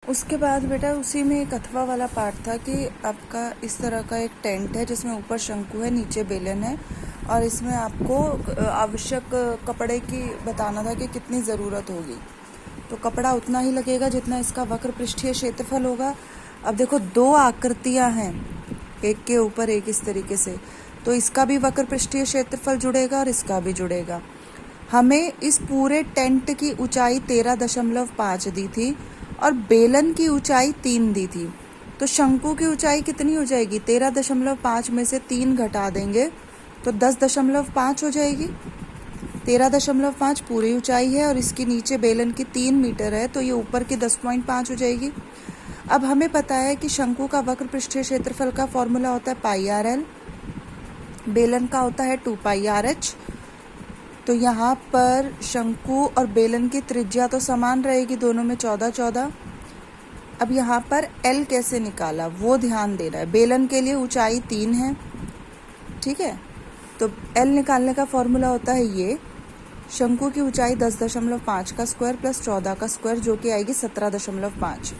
उसके बाद बेटा उसी में एक अथवा वाला पार्ट था कि आपका इस तरह का एक टेंट है जिसमें ऊपर शंकु है, नीचे बेलन है, और इसमें आपको आवश्यक कपड़े की बताना था कि कितनी ज़रूरत होगी। तो कपड़ा उतना ही लगेगा जितना इसका वक्र पृष्ठीय क्षेत्रफल होगा। अब देखो दो आकृतियां हैं, एक के ऊपर एक इस तरीके से, तो इसका भी वक्र पृष्ठीय क्षेत्रफल जुड़ेगा और इसका भी जुड़ेगा। हमें इस पूरे टेंट की ऊंचाई 13.5 दी थी और बेलन की ऊंचाई 3 दी थी। तो शंकु की ऊंचाई कितनी हो जाएगी? 13.5 में से 3 घटा देंगे तो 10.5 हो जाएगी। 13.5 पूरी ऊंचाई है और इसकी नीचे बेलन की 3 मीटर है, तो ये ऊपर की 10.5 हो जाएगी। अब हमें पता है कि शंकु का वक्र पृष्ठीय क्षेत्रफल का फॉर्मूला होता है πr_l, बेलन का होता है 2πr_h। तो यहाँ पर शंकु और बेलन की त्रिज्या तो समान रहेगी, दोनों में 14-14। अब यहाँ पर L कैसे निकाला वो ध्यान देना है। बेलन के लिए ऊंचाई 3 है, ठीक है, तो L निकालने का फॉर्मूला होता है ये, शंकु की ऊंचाई 10.5 का स्क्वायर प्लस 14 का स्क्वायर, जो कि आएगी 17.5।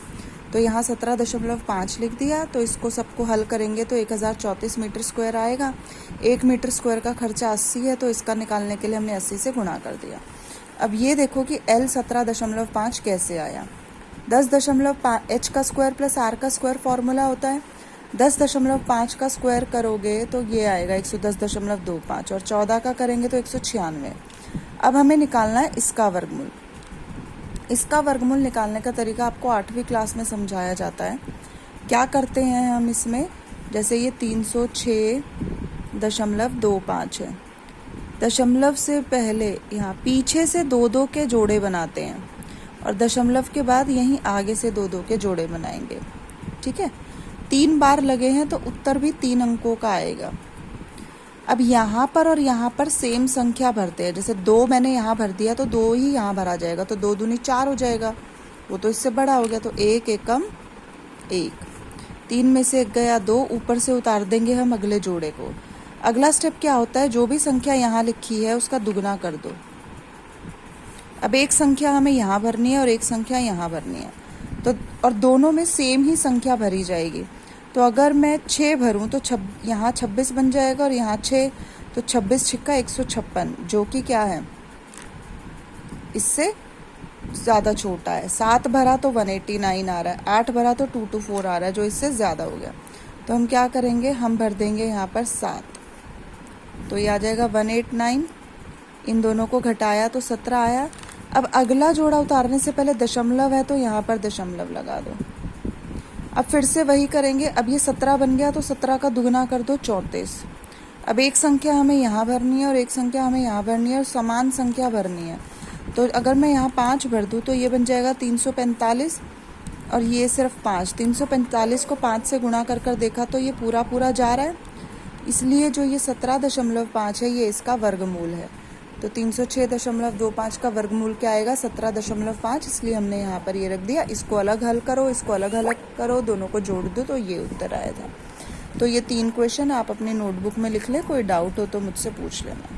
तो यहाँ 17.5 लिख दिया। तो इसको सबको हल करेंगे तो 1034 मीटर स्क्वायर आएगा। 1 मीटर स्क्वायर का खर्चा 80 है, तो इसका निकालने के लिए हमने 80 से गुणा कर दिया। अब ये देखो कि L 17.5 कैसे आया। 10.5 का स्क्वायर प्लस R का स्क्वायर फॉर्मूला होता है। 10.5 का स्क्वायर करोगे तो ये आएगा 110.25 और 14 का करेंगे तो 196। अब हमें निकालना है इसका वर्गमूल। इसका वर्गमूल निकालने का तरीका आपको 8वीं क्लास में समझाया जाता है। क्या करते हैं हम इसमें, जैसे ये 306.25 है, दशमलव से पहले यहाँ पीछे से 2-2 के जोड़े बनाते हैं और दशमलव के बाद यहीं आगे से 2-2 के जोड़े बनाएंगे, ठीक है। 3 बार लगे हैं तो उत्तर भी 3 अंकों का आएगा। अब यहाँ पर और यहाँ पर सेम संख्या भरते हैं, जैसे 2 मैंने यहाँ भर दिया तो 2 ही यहाँ भरा जाएगा, तो 2 दूनी 4 हो जाएगा, वो तो इससे बड़ा हो गया, तो 1 एकम 1। 3 में से 1 गया 2, ऊपर से उतार देंगे हम अगले जोड़े को। अगला स्टेप क्या होता है, जो भी संख्या यहाँ लिखी है उसका दुगना कर दो। अब एक संख्या हमें यहाँ भरनी है और एक संख्या यहाँ भरनी है, तो और दोनों में सेम ही संख्या भरी जाएगी। तो अगर मैं 6 भरूं तो यहाँ 26 बन जाएगा और यहाँ 6, तो 26 छिक्का 156, जो कि क्या है, इससे ज़्यादा छोटा है। 7 भरा तो 189 आ रहा है, 8 भरा तो 224 आ रहा है, जो इससे ज़्यादा हो गया। तो हम क्या करेंगे, हम भर देंगे यहाँ पर 7, तो ये आ जाएगा 189। इन दोनों को घटाया तो 17 आया। अब अगला जोड़ा उतारने से पहले दशमलव है, तो यहाँ पर दशमलव लगा दो। अब फिर से वही करेंगे। अब ये 17 बन गया तो 17 का दुगना कर दो 34। अब एक संख्या हमें यहाँ भरनी है और एक संख्या हमें यहाँ भरनी है और समान संख्या भरनी है। तो अगर मैं यहाँ 5 भर दूँ तो ये बन जाएगा 345 और ये सिर्फ 5। 345 को 5 से गुणा कर देखा तो ये पूरा जा रहा है, इसलिए जो ये 17.5 है ये इसका वर्गमूल है। तो 306.25 का वर्गमूल क्या आएगा, 17.5, इसलिए हमने यहाँ पर ये रख दिया। इसको अलग हल करो, इसको अलग हल करो, दोनों को जोड़ दो, तो ये उत्तर आया था। तो ये 3 क्वेश्चन आप अपने नोटबुक में लिख लें, कोई डाउट हो तो मुझसे पूछ लेना।